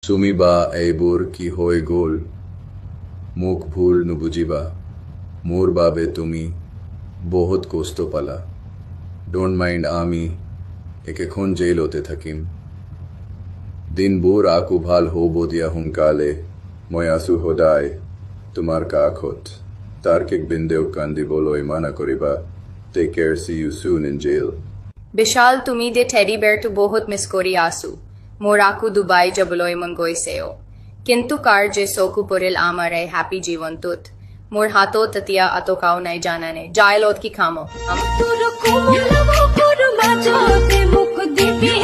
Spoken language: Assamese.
চুমিবা এইবোৰ কি হৈ গ'ল মোক ভুল নুবুজিবা মোৰ বাবে তুমি বহুত কষ্ট পালা ডোন্ট মাইন্ড আমি একেখন জেলতে থাকিম দিনবোৰ আকৌ ভাল হ'ব দিয়া সোনকালে মই আছো সদায় তোমাৰ কাষত তাৰ্কিক বিন্দেওক কান্দিবলৈ মানা কৰিবা take care see you soon in jail বিশাল তুমি দে টেডি বেয়াৰটো বহুত মিছ কৰি আছো মোৰ আকৌ ডুবাই যাবলৈ মন গৈছেও কিন্তু কাৰ যে চকু পৰিল আমাৰ এই হেপী জীৱনটোত মোৰ হাতত এতিয়া আটকাও নাই জানানে জাইলত কি খামো তোৰ কোমল মুখৰ মাজতে মোক দিবি